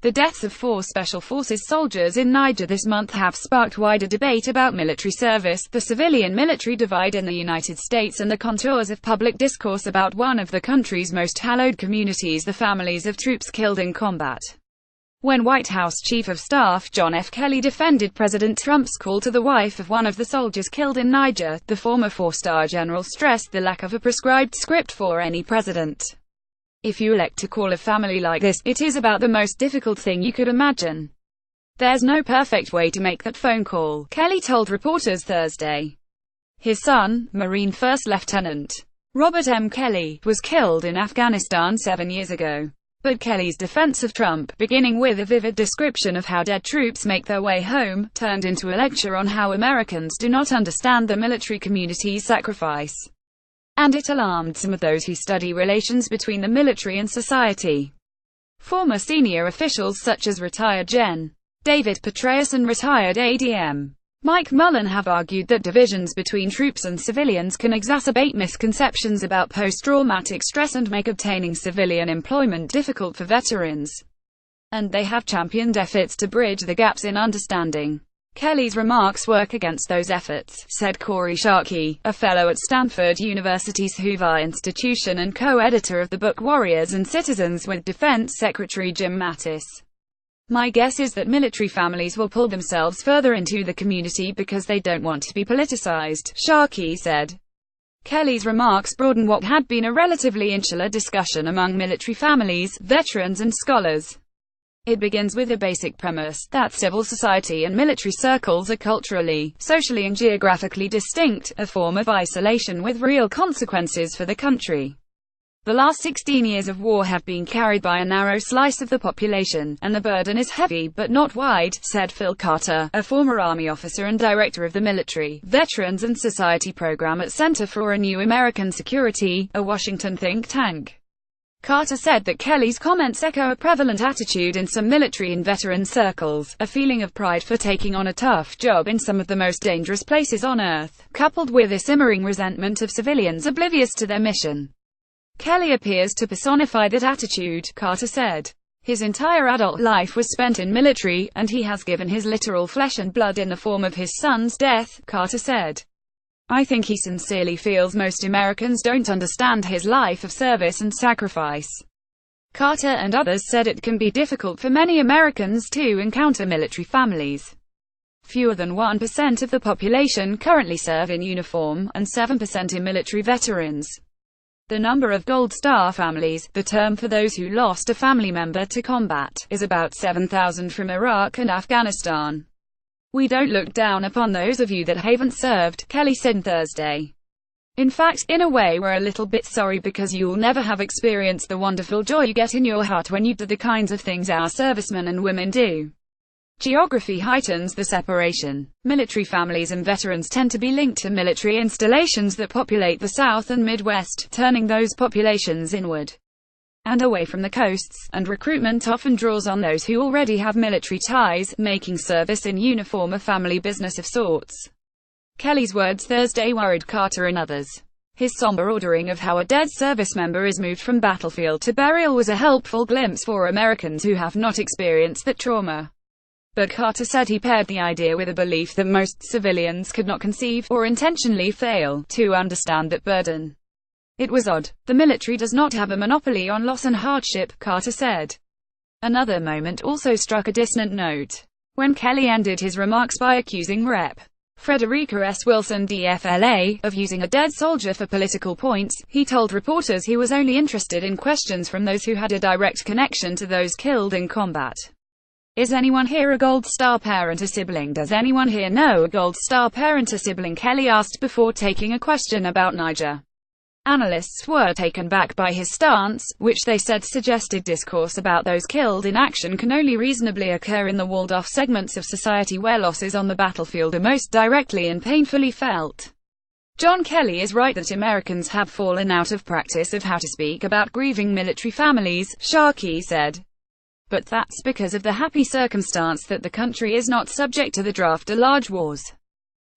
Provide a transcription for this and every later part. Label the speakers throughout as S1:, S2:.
S1: The deaths of 4 Special Forces soldiers in Niger this month have sparked wider debate about military service, the civilian-military divide in the United States, and the contours of public discourse about one of the country's most hallowed communities, the families of troops killed in combat. When White House Chief of Staff John F. Kelly defended President Trump's call to the wife of one of the soldiers killed in Niger, the former 4-star general stressed the lack of a prescribed script for any president. If you elect to call a family like this, it is about the most difficult thing you could imagine. There's no perfect way to make that phone call, Kelly told reporters Thursday. His son, Marine First Lieutenant Robert M. Kelly, was killed in Afghanistan 7 years ago. But Kelly's defense of Trump, beginning with a vivid description of how dead troops make their way home, turned into a lecture on how Americans do not understand the military community's sacrifice. And it alarmed some of those who study relations between the military and society. Former senior officials such as retired Gen. David Petraeus and retired ADM. Mike Mullen have argued that divisions between troops and civilians can exacerbate misconceptions about post-traumatic stress and make obtaining civilian employment difficult for veterans. And they have championed efforts to bridge the gaps in understanding. Kelly's remarks work against those efforts, said Corey Sharkey, a fellow at Stanford University's Hoover Institution and co-editor of the book Warriors and Citizens with Defense Secretary Jim Mattis. My guess is that military families will pull themselves further into the community because they don't want to be politicized, Sharkey said. Kelly's remarks broaden what had been a relatively insular discussion among military families, veterans and scholars. It begins with a basic premise, that civil society and military circles are culturally, socially and geographically distinct, a form of isolation with real consequences for the country. The last 16 years of war have been carried by a narrow slice of the population, and the burden is heavy, but not wide, said Phil Carter, a former Army officer and director of the Military, Veterans and Society program at Center for a New American Security, a Washington think tank. Carter said that Kelly's comments echo a prevalent attitude in some military and veteran circles, a feeling of pride for taking on a tough job in some of the most dangerous places on Earth, coupled with a simmering resentment of civilians oblivious to their mission. Kelly appears to personify that attitude, Carter said. His entire adult life was spent in military, and he has given his literal flesh and blood in the form of his son's death, Carter said. I think he sincerely feels most Americans don't understand his life of service and sacrifice. Carter and others said it can be difficult for many Americans to encounter military families. Fewer than 1% of the population currently serve in uniform, and 7% in military veterans. The number of Gold Star families, the term for those who lost a family member to combat, is about 7,000 from Iraq and Afghanistan. We don't look down upon those of you that haven't served, Kelly said Thursday. In fact, in a way we're a little bit sorry because you'll never have experienced the wonderful joy you get in your heart when you do the kinds of things our servicemen and women do. Geography heightens the separation. Military families and veterans tend to be linked to military installations that populate the South and Midwest, turning those populations inward and away from the coasts, and recruitment often draws on those who already have military ties, making service in uniform a family business of sorts. Kelly's words Thursday worried Carter and others. His somber ordering of how a dead service member is moved from battlefield to burial was a helpful glimpse for Americans who have not experienced that trauma. But Carter said he paired the idea with a belief that most civilians could not conceive, or intentionally fail, to understand that burden. It was odd. The military does not have a monopoly on loss and hardship, Carter said. Another moment also struck a dissonant note. When Kelly ended his remarks by accusing Rep. Frederica S. Wilson DFLA, of using a dead soldier for political points, he told reporters he was only interested in questions from those who had a direct connection to those killed in combat. Is anyone here a Gold Star parent or sibling? Does anyone here know a Gold Star parent or sibling? Kelly asked before taking a question about Niger. Analysts were taken back by his stance, which they said suggested discourse about those killed in action can only reasonably occur in the walled-off segments of society where losses on the battlefield are most directly and painfully felt. John Kelly is right that Americans have fallen out of practice of how to speak about grieving military families, Sharkey said. But that's because of the happy circumstance that the country is not subject to the draft of large wars.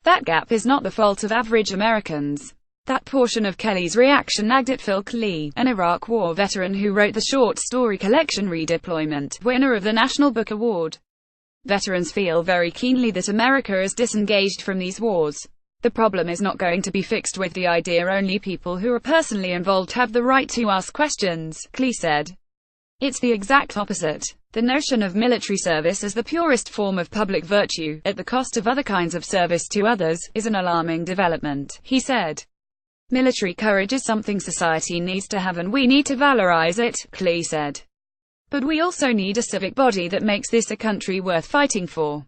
S1: That gap is not the fault of average Americans. That portion of Kelly's reaction nagged at Phil Klee, an Iraq War veteran who wrote the short story collection Redeployment, winner of the National Book Award. Veterans feel very keenly that America is disengaged from these wars. The problem is not going to be fixed with the idea only people who are personally involved have the right to ask questions, Klee said. It's the exact opposite. The notion of military service as the purest form of public virtue, at the cost of other kinds of service to others, is an alarming development, he said. Military courage is something society needs to have and we need to valorize it, Klee said. But we also need a civic body that makes this a country worth fighting for.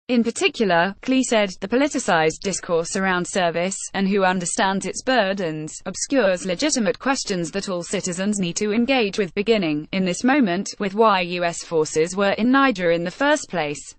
S1: In particular, Klee said, the politicized discourse around service, and who understands its burdens, obscures legitimate questions that all citizens need to engage with beginning, in this moment, with why U.S. forces were in Niger in the first place.